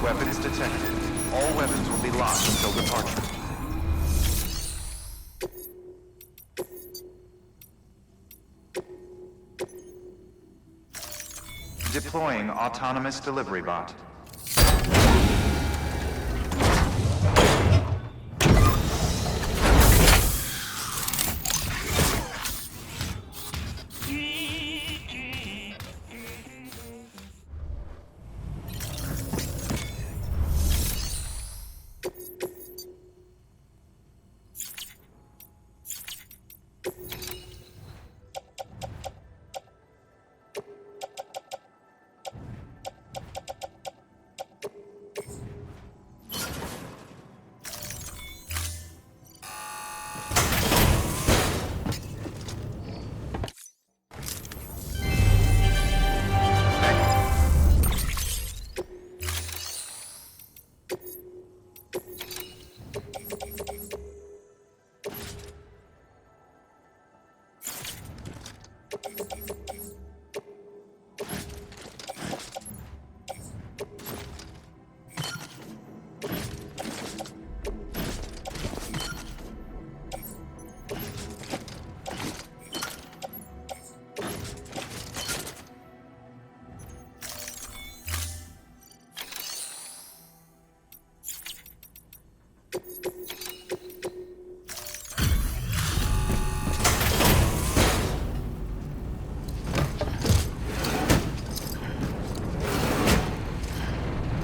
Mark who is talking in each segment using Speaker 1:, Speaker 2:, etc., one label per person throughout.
Speaker 1: Weapons detected. All weapons will be locked until departure. Deploying autonomous delivery bot.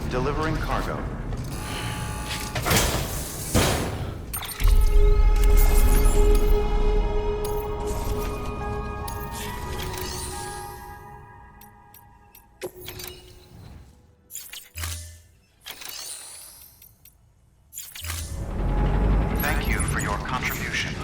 Speaker 1: Delivering cargo. Thank you for your contribution.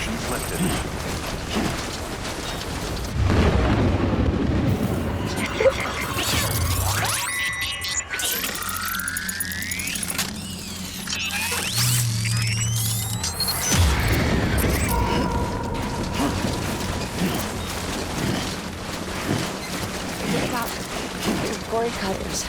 Speaker 1: restrictions lifted.
Speaker 2: Forget about your gory colors.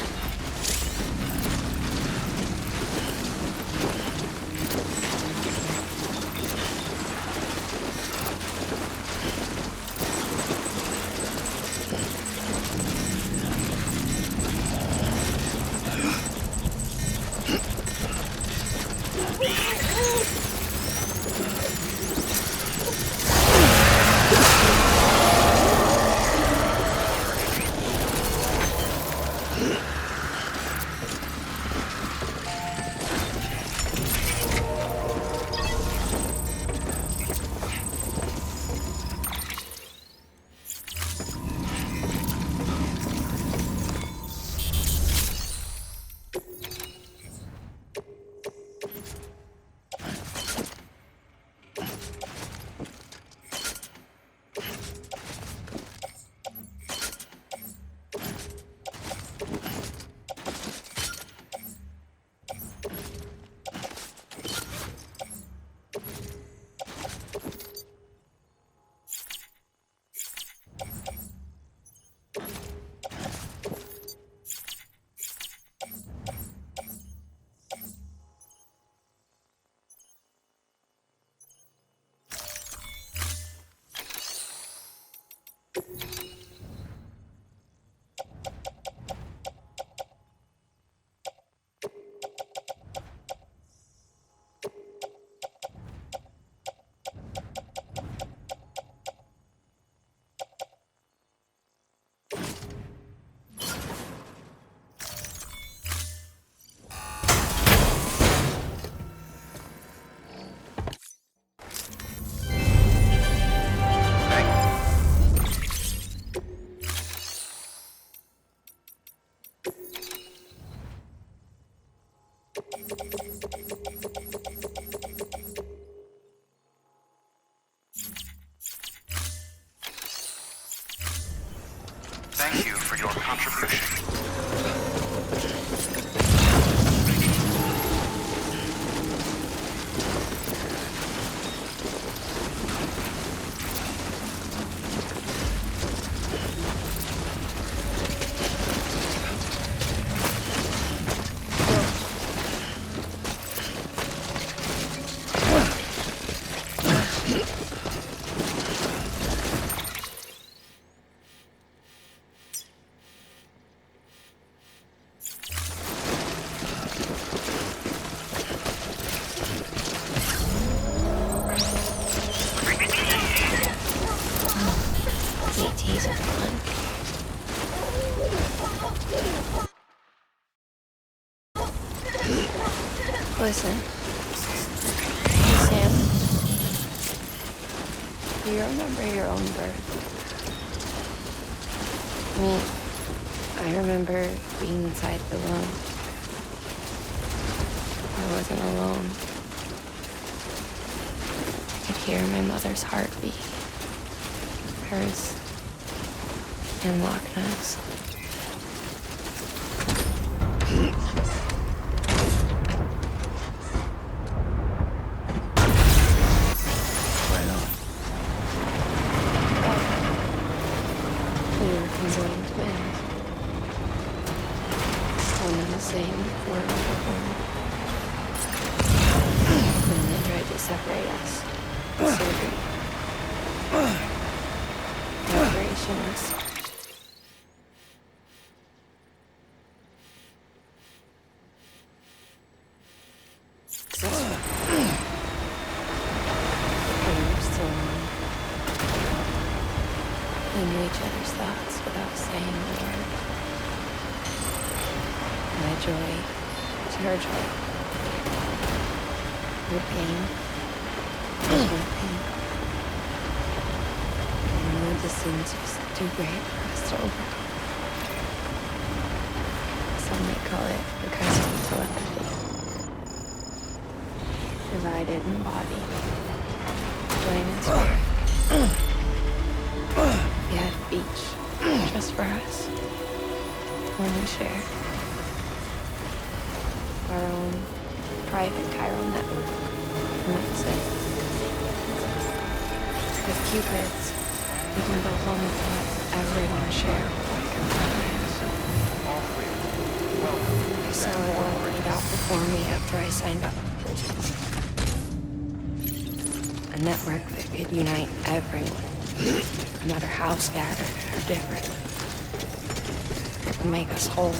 Speaker 1: Thank you for your contribution.
Speaker 2: Listen. Hey, Sam. Do you remember your own birth? I remember being inside the womb. I wasn't alone. I could hear my mother's heartbeat. Hers and Loch Ness. Too great for us to overcome. Some might call it the curse of telepathy. Because I didn't embody. join us. We had a beach just for us. One we share. Our own private chiral network. And that's it. With Cupids, we can build homes that everyone share. So it worked out before me after I signed up. A network that could unite everyone, no matter how scattered or different. It would make us whole.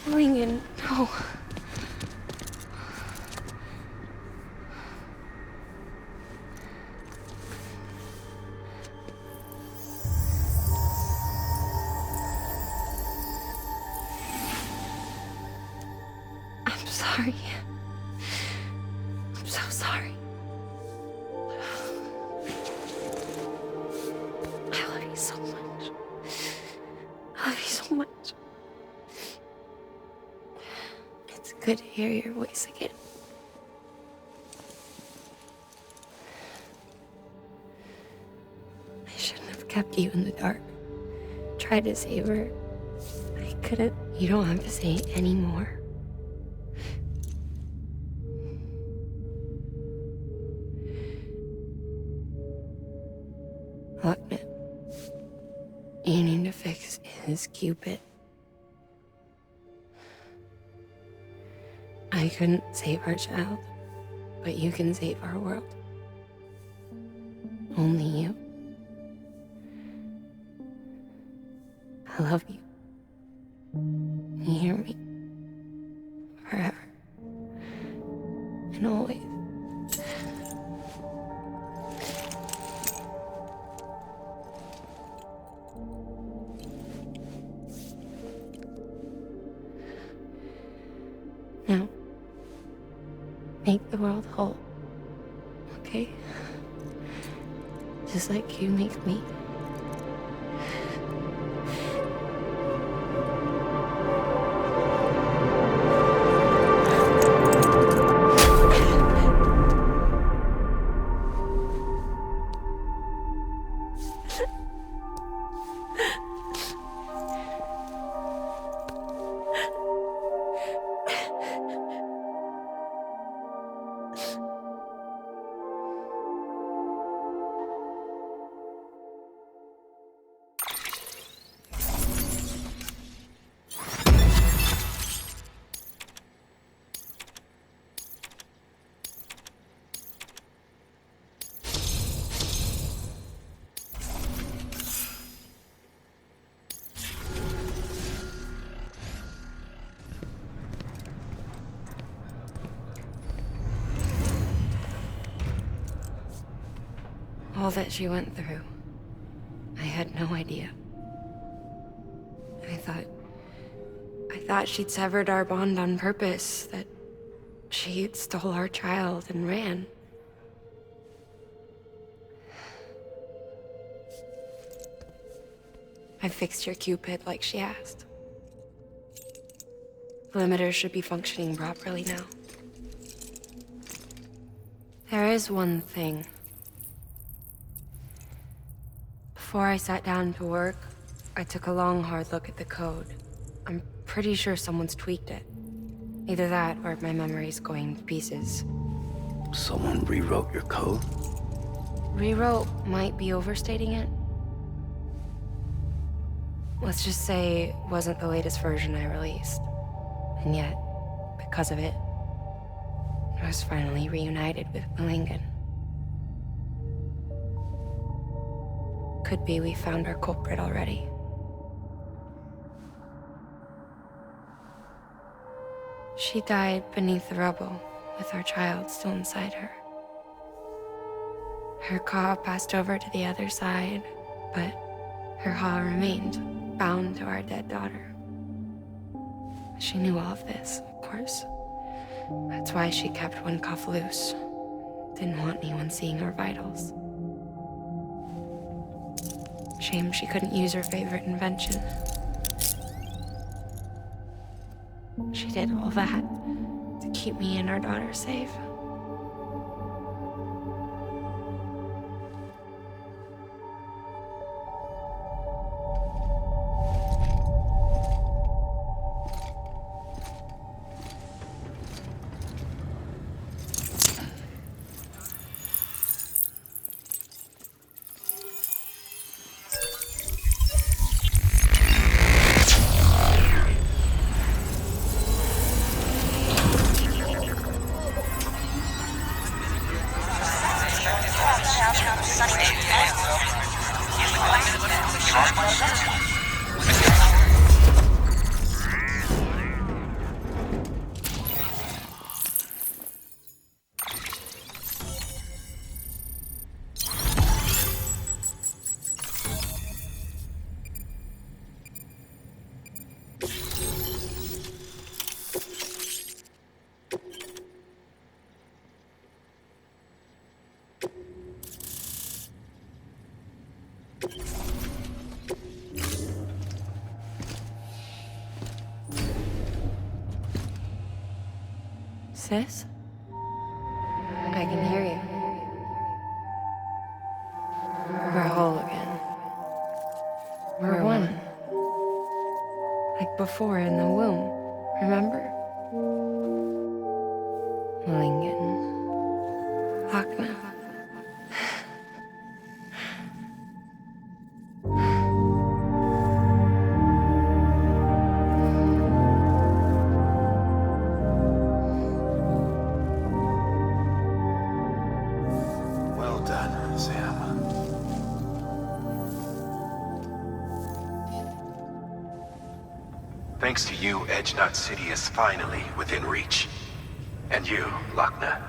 Speaker 2: Lincoln, no. I'm sorry. I'm so sorry. I love you so much. I love you so much. Good to hear your voice again. I shouldn't have kept you in the dark. Tried to save her. I couldn't. You don't have to say any more. Look, man. You need to fix his Cupid. I couldn't save our child, but you can save our world. Only you. I love you. You hear me? Forever. And always. Now, make the world whole, okay? Just like you make me. All that she went through, I had no idea. I thought she'd severed our bond on purpose, that she stole our child and ran. I fixed your Cupid like she asked. The limiter should be functioning properly now. There is one thing. Before I sat down to work, I took a long, hard look at the code. I'm pretty sure someone's tweaked it. Either that, or my memory's going to pieces.
Speaker 3: Someone rewrote your code?
Speaker 2: Rewrote might be overstating it. Let's just say it wasn't the latest version I released. And yet, because of it, I was finally reunited with Lincoln. Could be we found our culprit already. She died beneath the rubble, with our child still inside her. Her Ka passed over to the other side, but her Ha remained. bound to our dead daughter. She knew all of this, of course. That's why she kept one cuff loose. Didn't want anyone seeing her vitals. Shame she couldn't use her favorite invention. She did all that to keep me and our daughter safe. Sis? I can hear you. We're whole again. We're one. Like before in the womb, remember? Lingen. Wagner.
Speaker 1: Thanks to you, Edgenut City is finally within reach. And you, Wagner,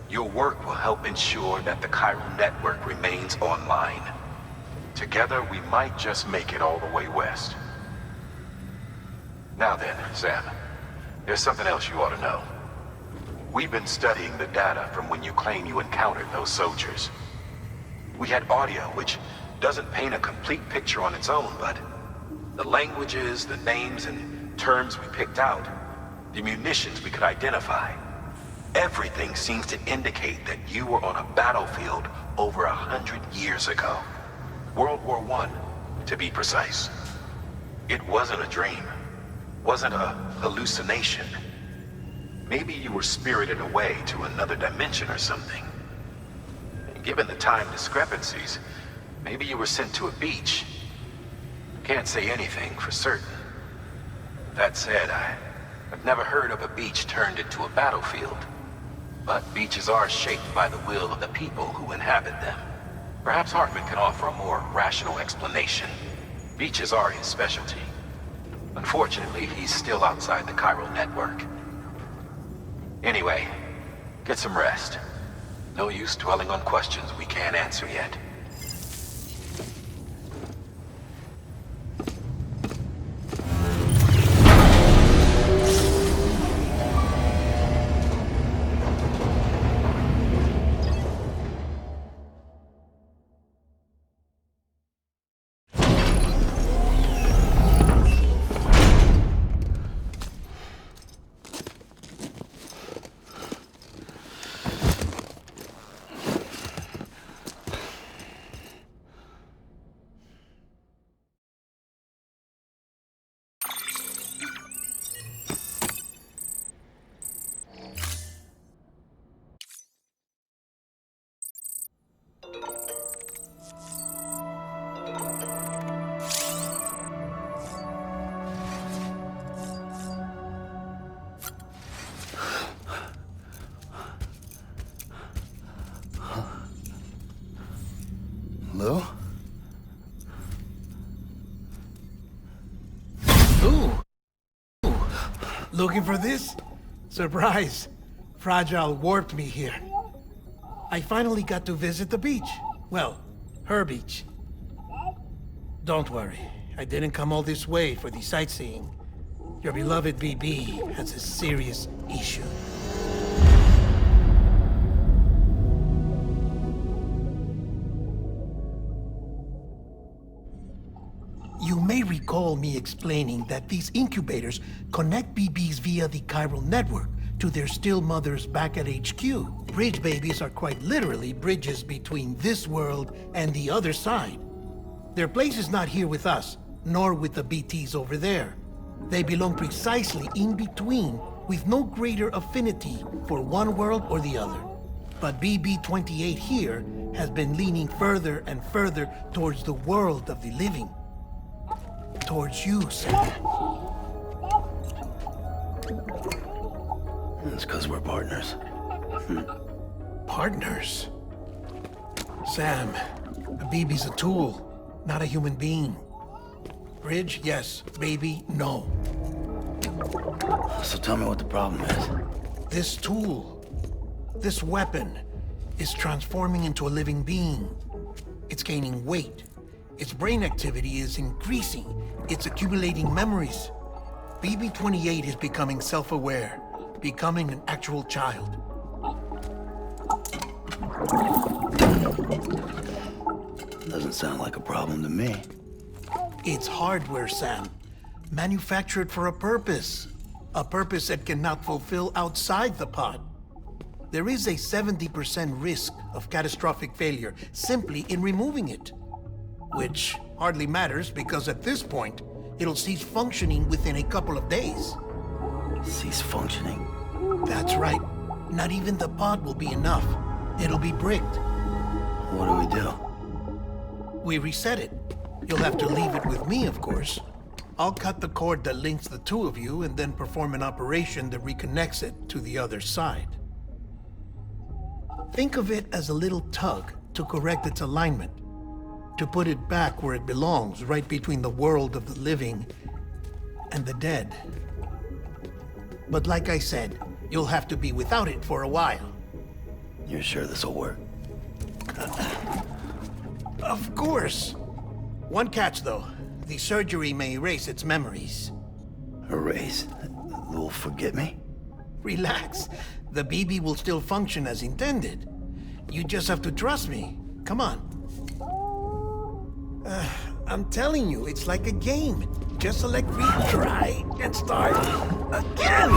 Speaker 1: your work will help ensure that the chiral network remains online. Together, we might just make it all the way west. Now then, Sam, there's something else you ought to know. We've been studying the data from when you claim you encountered those soldiers. We had audio, which doesn't paint a complete picture on its own, but the languages, the names, and terms we picked out, the munitions we could identify, everything seems to indicate that you were on a battlefield over 100 years ago. World War I, to be precise. It wasn't a dream, wasn't a hallucination. Maybe you were spirited away to another dimension or something. And given the time discrepancies, maybe you were sent to a beach. Can't say anything for certain. That said, I've never heard of a beach turned into a battlefield. But beaches are shaped by the will of the people who inhabit them. Perhaps Hartman can offer a more rational explanation. Beaches are his specialty. Unfortunately, he's still outside the chiral network. Anyway, get some rest. No use dwelling on questions we can't answer yet.
Speaker 3: Hello?
Speaker 4: Ooh. Looking for this? Surprise. Fragile warped me here. I finally got to visit the beach. Well, her beach. Don't worry. I didn't come all this way for the sightseeing. Your beloved BB has a serious issue. You may recall me explaining that these incubators connect BBs via the chiral network to their still mothers back at HQ. Bridge babies are quite literally bridges between this world and the other side. Their place is not here with us, nor with the BTs over there. They belong precisely in between, with no greater affinity for one world or the other. But BB-28 here has been leaning further and further towards the world of the living. Towards you, Sam.
Speaker 3: It's because we're partners.
Speaker 4: Partners? Sam, a BB's a tool, not a human being. Bridge, yes. Baby, no.
Speaker 3: So tell me what the problem is.
Speaker 4: This tool, this weapon, is transforming into a living being. It's gaining weight. Its brain activity is increasing. It's accumulating memories. BB-28 is becoming self-aware, becoming an actual child.
Speaker 3: Doesn't sound like a problem to me.
Speaker 4: It's hardware, Sam. Manufactured for a purpose. A purpose it cannot fulfill outside the pod. There is a 70% risk of catastrophic failure simply in removing it. Which hardly matters because at this point, it'll cease functioning within a couple of days.
Speaker 3: Cease functioning?
Speaker 4: That's right. Not even the pod will be enough. It'll be bricked.
Speaker 3: What do we do?
Speaker 4: We reset it. You'll have to leave it with me, of course. I'll cut the cord that links the two of you and then perform an operation that reconnects it to the other side. Think of it as a little tug to correct its alignment, to put it back where it belongs, right between the world of the living and the dead. But like I said, you'll have to be without it for a while.
Speaker 3: You're sure this'll work?
Speaker 4: Of course. One catch, though. The surgery may erase its memories.
Speaker 3: Erase? Will forget me?
Speaker 4: Relax. The BB will still function as intended. You just have to trust me. Come on. I'm telling you, it's like a game. Just select retry and start again.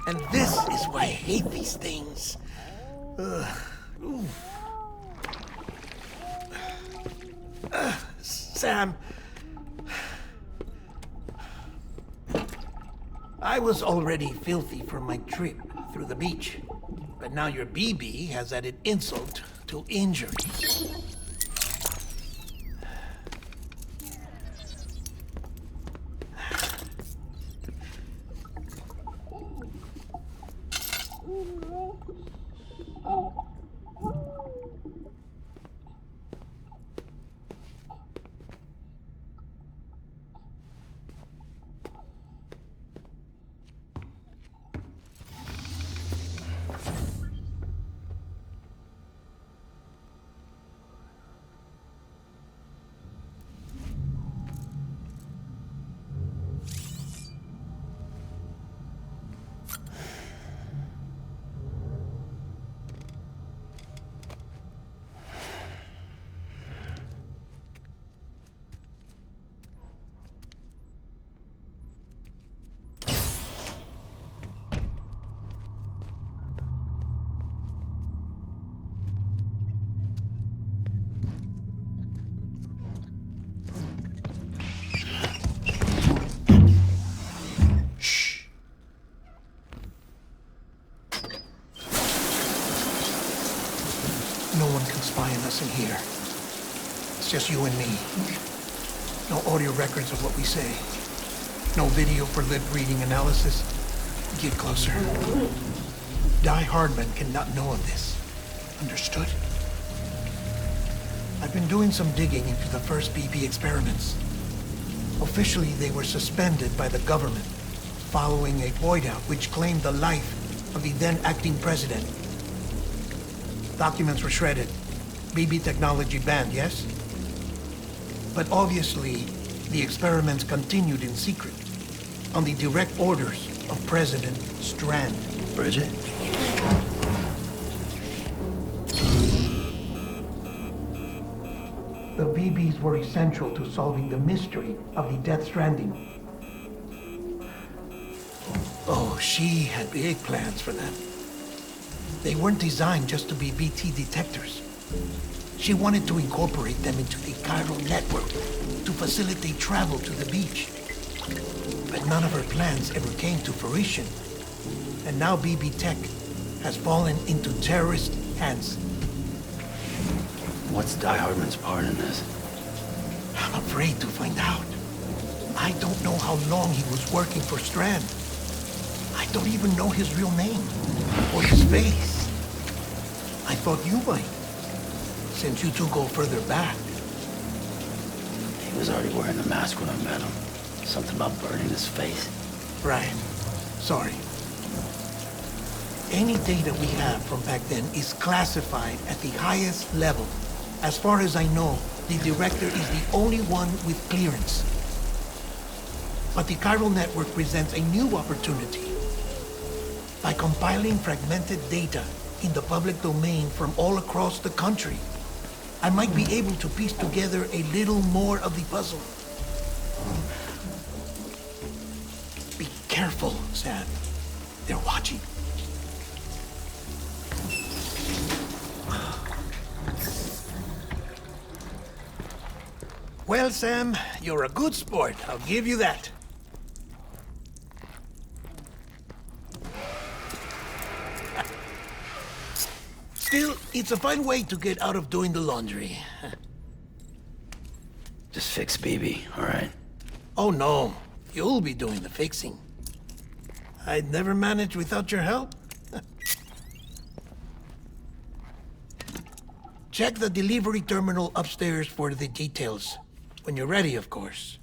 Speaker 4: And this is why I hate these things. Sam, I was already filthy from my trip through the beach, but now your BB has added insult to injury. In here. It's just you and me. No audio records of what we say. No video for lip reading analysis. Get closer. Die Hardman cannot know of this. Understood? I've been doing some digging into the first BB experiments. Officially, they were suspended by the government following a void out which claimed the life of the then acting president. Documents were shredded. BB technology banned, yes? But obviously, the experiments continued in secret, on the direct orders of President Strand.
Speaker 3: Bridget?
Speaker 4: The BBs were essential to solving the mystery of the Death Stranding. Oh, she had big plans for them. They weren't designed just to be BT detectors. She wanted to incorporate them into the chiral network to facilitate travel to the beach. But none of her plans ever came to fruition. And now BB Tech has fallen into terrorist hands.
Speaker 3: What's Die Hardman's part in this?
Speaker 4: I'm afraid to find out. I don't know how long he was working for Strand. I don't even know his real name or his face. I thought you might, since you two go further back.
Speaker 3: He was already wearing the mask when I met him. Something about burning his face.
Speaker 4: Right. Sorry. Any data we have from back then is classified at the highest level. As far as I know, the director is the only one with clearance. But the chiral network presents a new opportunity. By compiling fragmented data in the public domain from all across the country, I might be able to piece together a little more of the puzzle. Be careful, Sam. They're watching. Well, Sam, you're a good sport. I'll give you that. Still, it's a fine way to get out of doing the laundry.
Speaker 3: Just fix BB, all right?
Speaker 4: Oh, no. You'll be doing the fixing. I'd never manage without your help. Check the delivery terminal upstairs for the details. When you're ready, of course.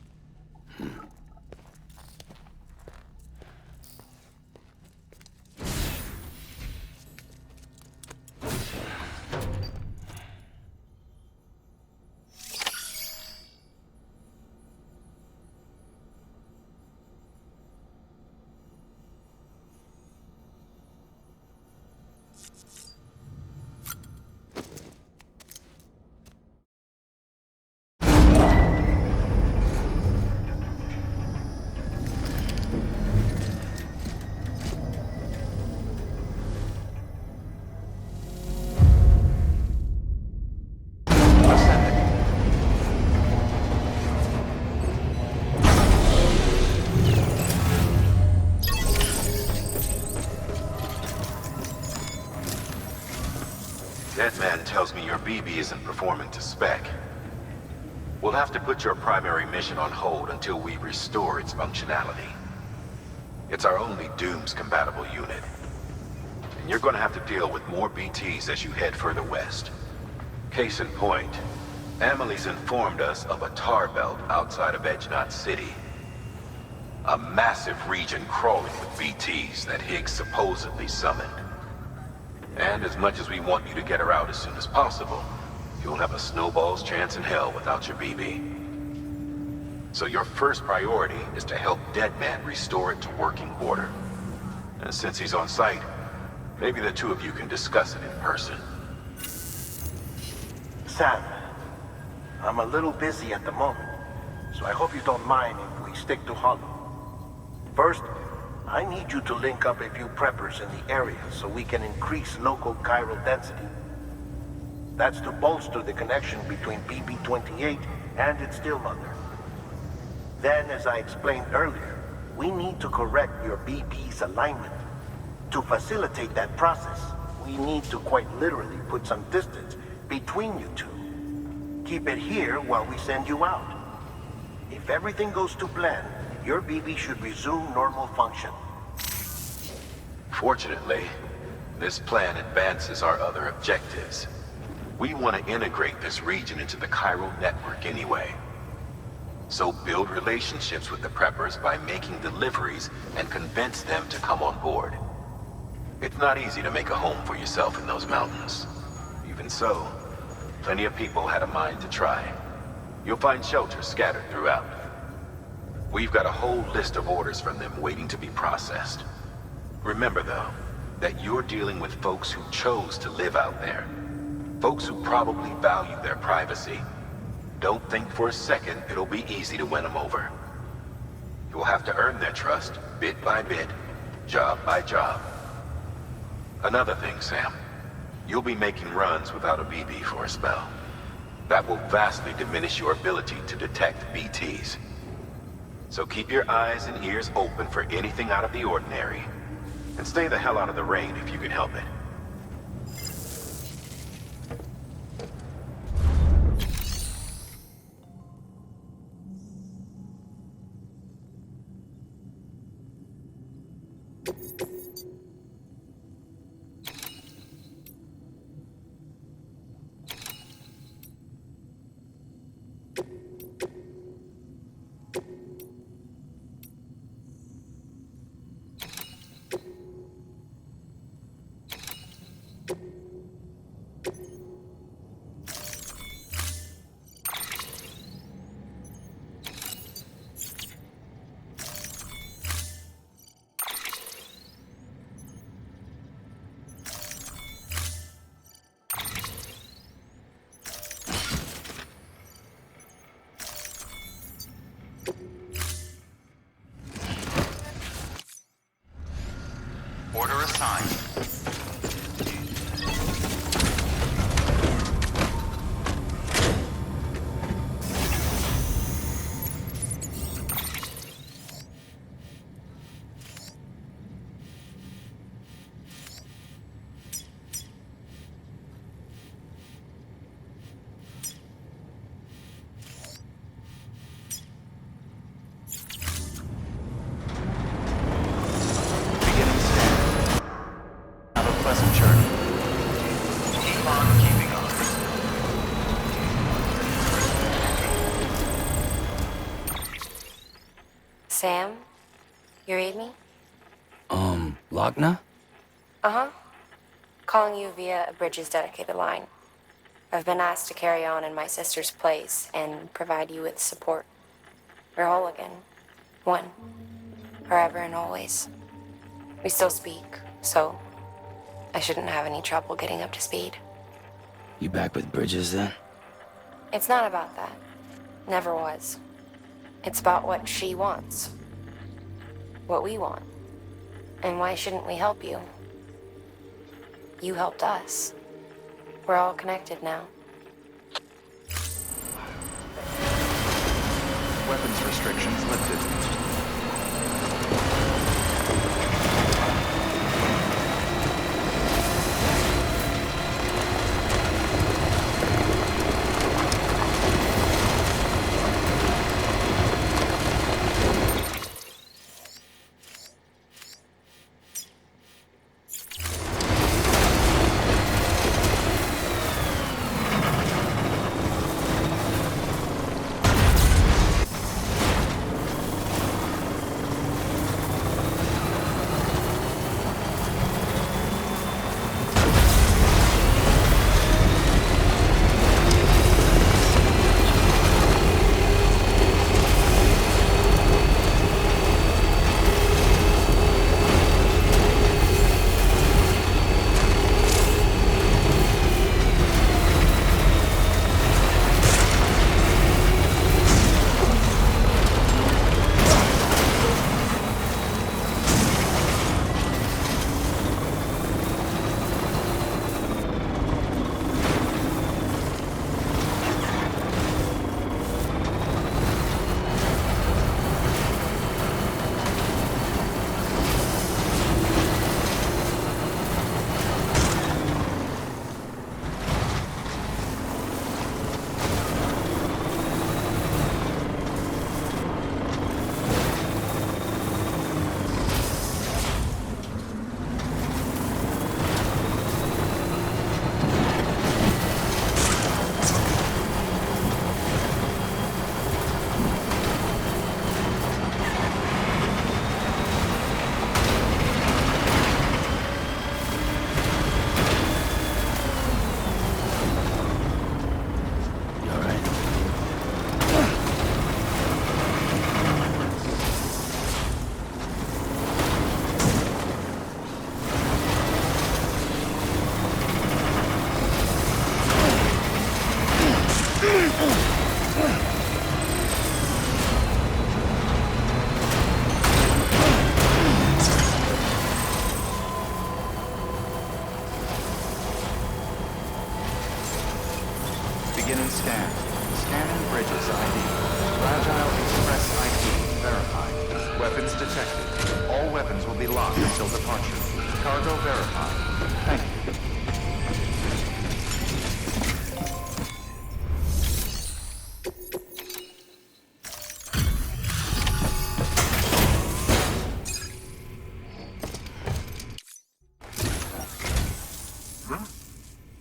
Speaker 1: Deadman tells me your BB isn't performing to spec. We'll have to put your primary mission on hold until we restore its functionality. It's our only Dooms-compatible unit. And you're gonna have to deal with more BTs as you head further west. Case in point, Amelie's informed us of a tar belt outside of Edge Knot City. A massive region crawling with BTs that Higgs supposedly summoned. And as much as we want you to get her out as soon as possible, you'll have a snowball's chance in hell without your BB. So your first priority is to help Deadman restore it to working order. And since he's on site, maybe the two of you can discuss it in person.
Speaker 5: Sam, I'm a little busy at the moment, so I hope you don't mind if we stick to Hollow. First, I need you to link up a few preppers in the area so we can increase local chiral density. That's to bolster the connection between BB-28 and its stillmother. Then, as I explained earlier, we need to correct your BB's alignment. To facilitate that process, we need to quite literally put some distance between you two. Keep it here while we send you out. If everything goes to plan, your BB should resume normal function.
Speaker 1: Fortunately, this plan advances our other objectives. We want to integrate this region into the chiral network anyway. So build relationships with the preppers by making deliveries and convince them to come on board. It's not easy to make a home for yourself in those mountains. Even so, plenty of people had a mind to try. You'll find shelters scattered throughout. We've got a whole list of orders from them waiting to be processed. Remember, though, that you're dealing with folks who chose to live out there. Folks who probably value their privacy. Don't think for a second it'll be easy to win them over. You'll have to earn their trust, bit by bit, job by job. Another thing, Sam. You'll be making runs without a BB for a spell. That will vastly diminish your ability to detect BTs. So keep your eyes and ears open for anything out of the ordinary. And stay the hell out of the rain if you can help it.
Speaker 6: Order assigned.
Speaker 2: Sam? You read me?
Speaker 3: Lochna?
Speaker 2: Uh-huh. Calling you via a Bridges dedicated line. I've been asked to carry on in my sister's place and provide you with support. We're whole again. One. Forever and always. We still speak, so I shouldn't have any trouble getting up to speed.
Speaker 3: You back with Bridges then?
Speaker 2: It's not about that. Never was. It's about what she wants. What we want. And why shouldn't we help you? You helped us. We're all connected now.
Speaker 6: Weapons restrictions lifted. Begin and scan. Scanning bridges ID. Fragile Express ID verified. Weapons detected. All weapons will be locked until departure. Cargo verified. Thank you.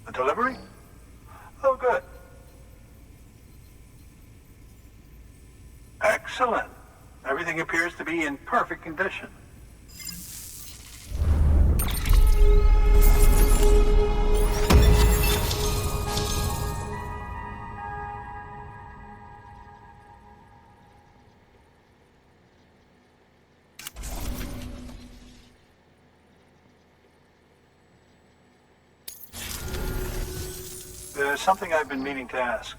Speaker 5: A delivery? Oh, good. Excellent. Everything appears to be in perfect condition. There's something I've been meaning to ask.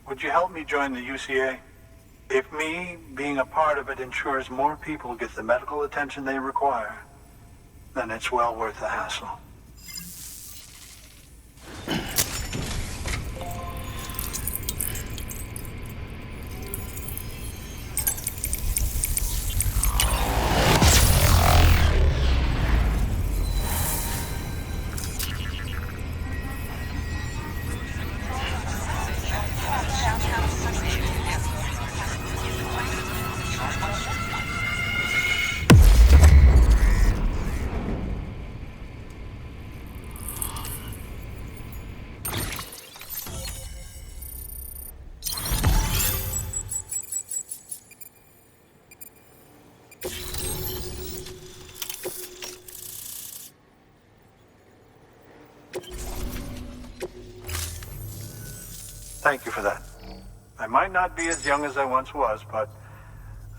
Speaker 5: Would you help me join the UCA? If me being a part of it ensures more people get the medical attention they require, then it's well worth the hassle. Thank you for that. I might not be as young as I once was, but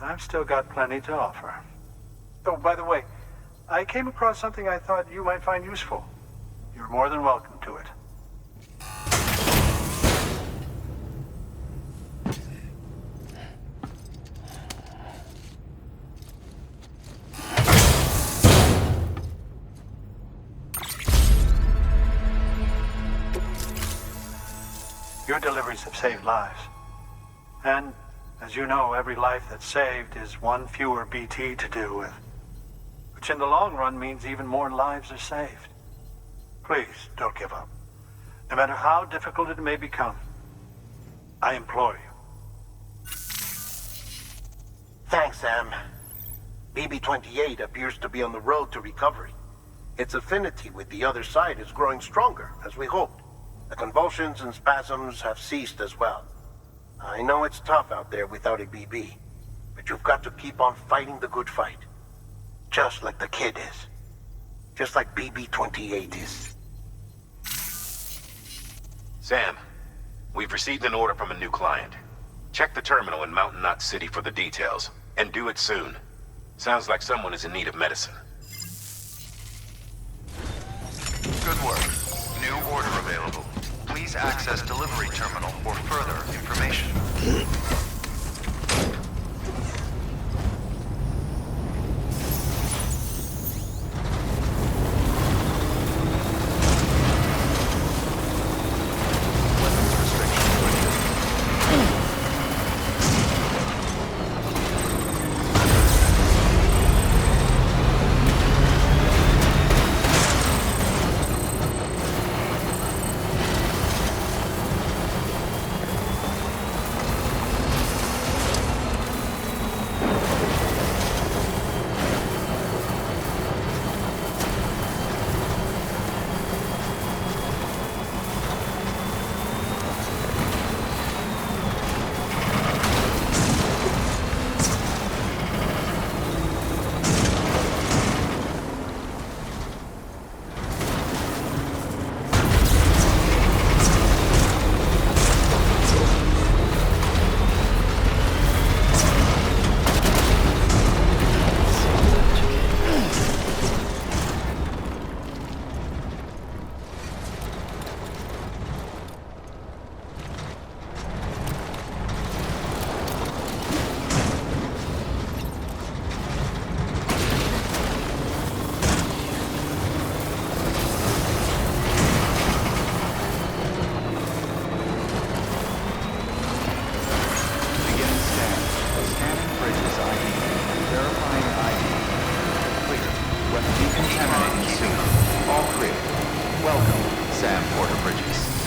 Speaker 5: I've still got plenty to offer. Oh, by the way, I came across something I thought you might find useful. You're more than welcome to it. Your deliveries have saved lives. And, as you know, every life that's saved is one fewer BT to deal with. Which in the long run means even more lives are saved. Please, don't give up. No matter how difficult it may become, I implore you.
Speaker 7: Thanks, Sam. BB-28 appears to be on the road to recovery. Its affinity with the other side is growing stronger, as we hoped. The convulsions and spasms have ceased as well. I know it's tough out there without a BB, but you've got to keep on fighting the good fight. Just like the kid is. Just like BB-28 is.
Speaker 1: Sam, we've received an order from a new client. Check the terminal in Mountain Knot City for the details, and do it soon. Sounds like someone is in need of medicine.
Speaker 6: Good work. New order available. Please access delivery terminal for further information. Welcome, Sam Porter Bridges.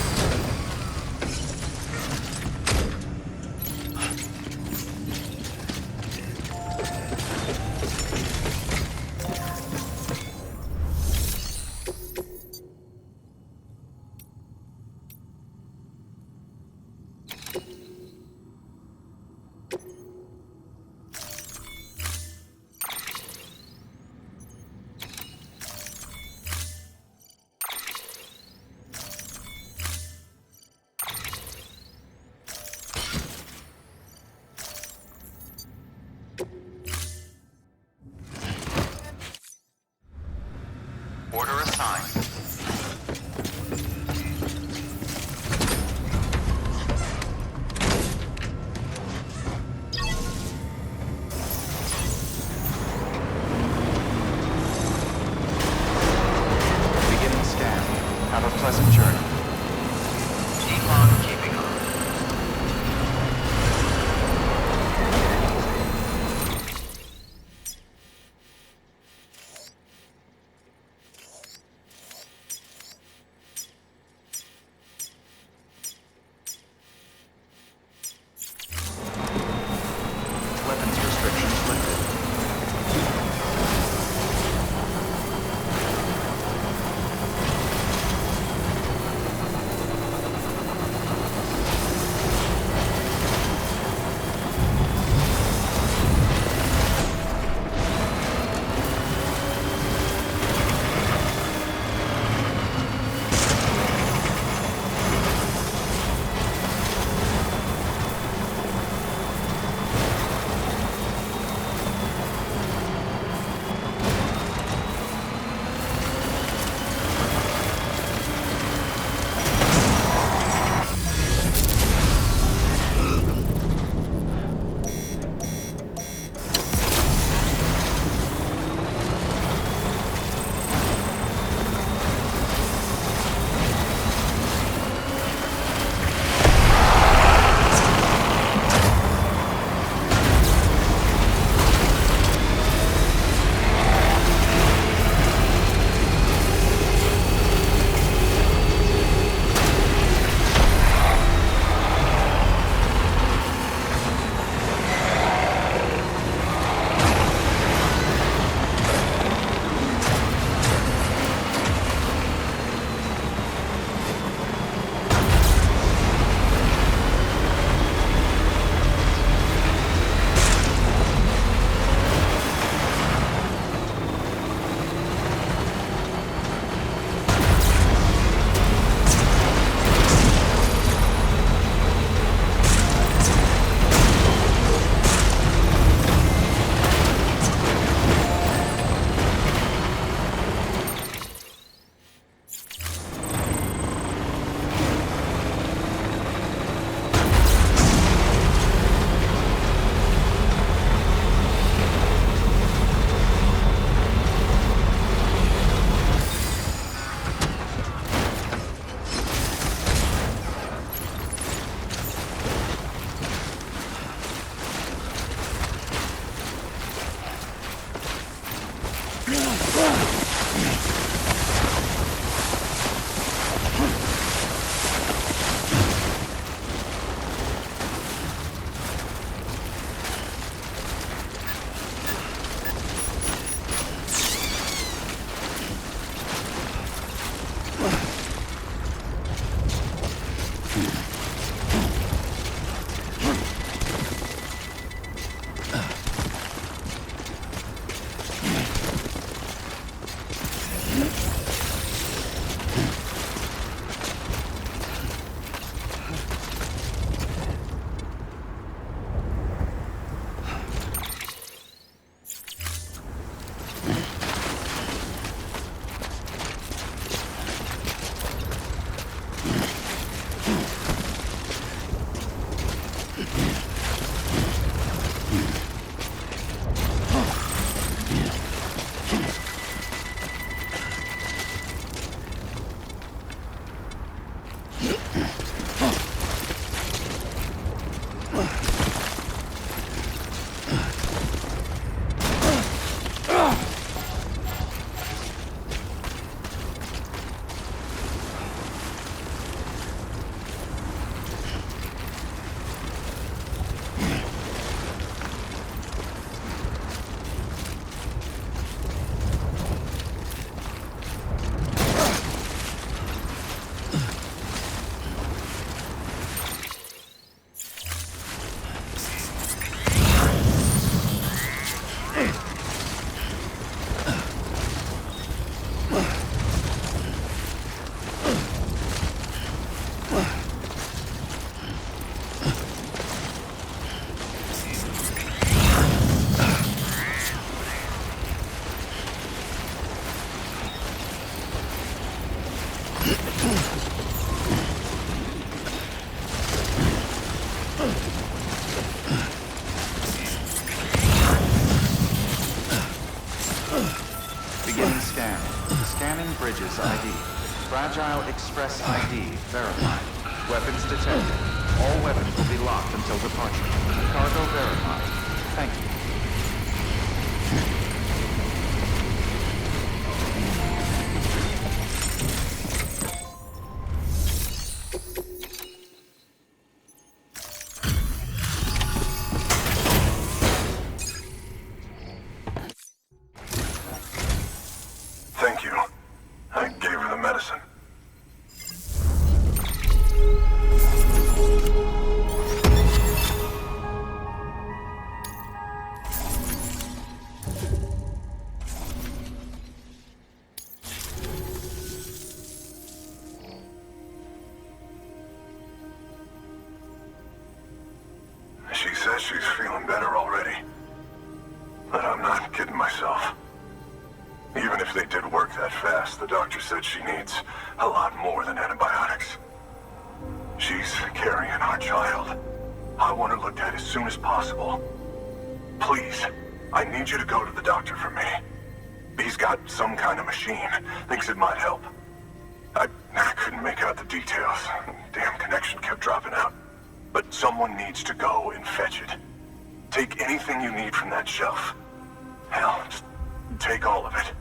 Speaker 6: Fragile Express ID verified. Weapons detected. All weapons will be locked until departure. Cargo verified. Thank you.
Speaker 1: Thank you. I gave her the medicine. She says she's feeling better already. But I'm not kidding myself. Even if they did work that fast, the doctor said she needs a lot more than antibiotics. She's carrying our child. I want her looked at as soon as possible. Please, I need you to go to the doctor for me. He's got some kind of machine. Thinks it might help. I couldn't make out the details. Damn connection kept dropping out. But someone needs to go and fetch it. Take anything you need from that shelf. Hell, just take all of it.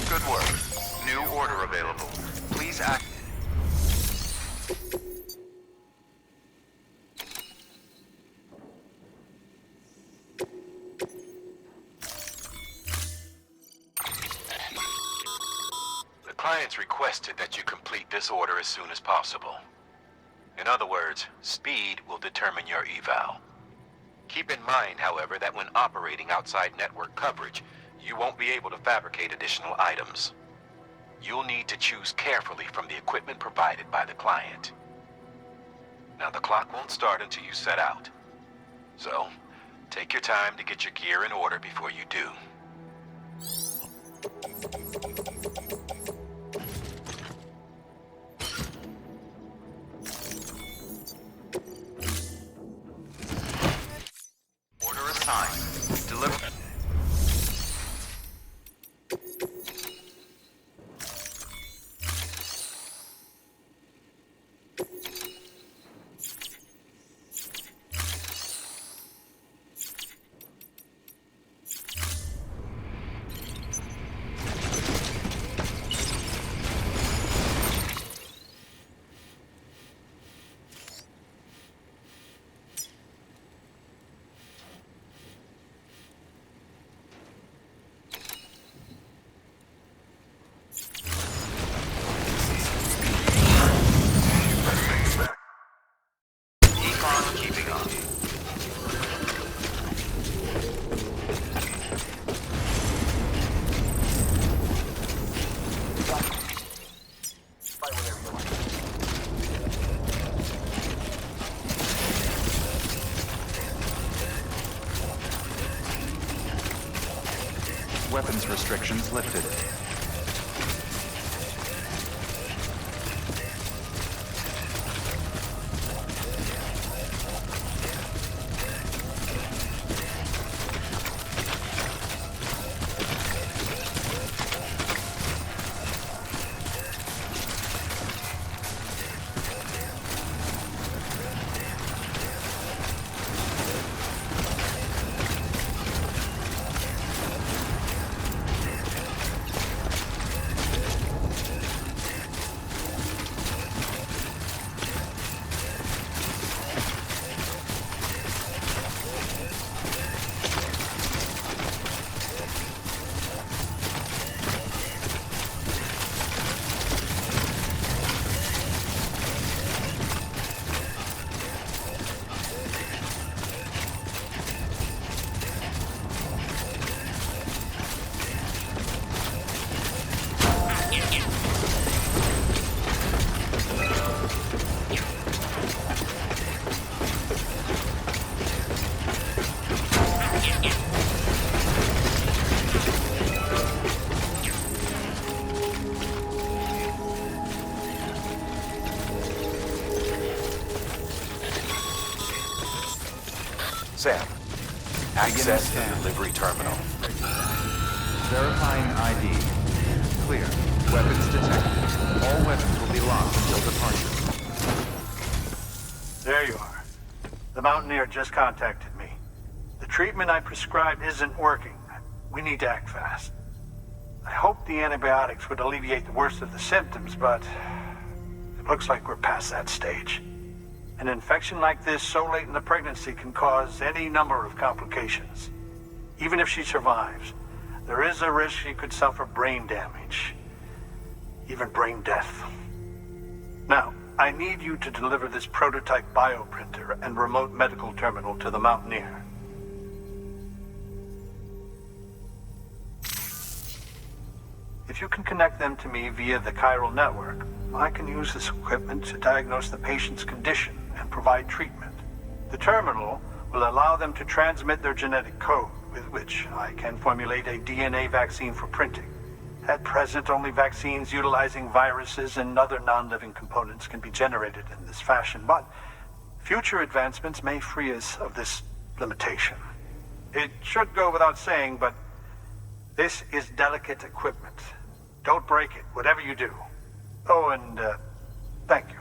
Speaker 6: Good work. New order available. Please act.
Speaker 1: The client's requested that you complete this order as soon as possible. In other words, speed will determine your eval. Keep in mind, however, that when operating outside network coverage, you won't be able to fabricate additional items. You'll need to choose carefully from the equipment provided by the client. Now, the clock won't start until you set out. So, take your time to get your gear in order before you do.
Speaker 6: Order assigned. Deliver. Keeping on. Weapons restrictions lifted.
Speaker 1: Sam, access the delivery terminal.
Speaker 6: Verifying ID. Clear. Weapons detected. All weapons will be locked until departure.
Speaker 8: There you are. The Mountaineer just contacted me. The treatment I prescribed isn't working. We need to act fast. I hoped the antibiotics would alleviate the worst of the symptoms, but it looks like we're past that stage. An infection like this so late in the pregnancy can cause any number of complications. Even if she survives, there is a risk she could suffer brain damage, even brain death. Now, I need you to deliver this prototype bioprinter and remote medical terminal to the Mountaineer. If you can connect them to me via the chiral network, I can use this equipment to diagnose the patient's condition and provide treatment. The terminal will allow them to transmit their genetic code, with which I can formulate a DNA vaccine for printing. At present, only vaccines utilizing viruses and other non-living components can be generated in this fashion, but future advancements may free us of this limitation. It should go without saying, but this is delicate equipment. Don't break it, whatever you do. Oh, and thank you.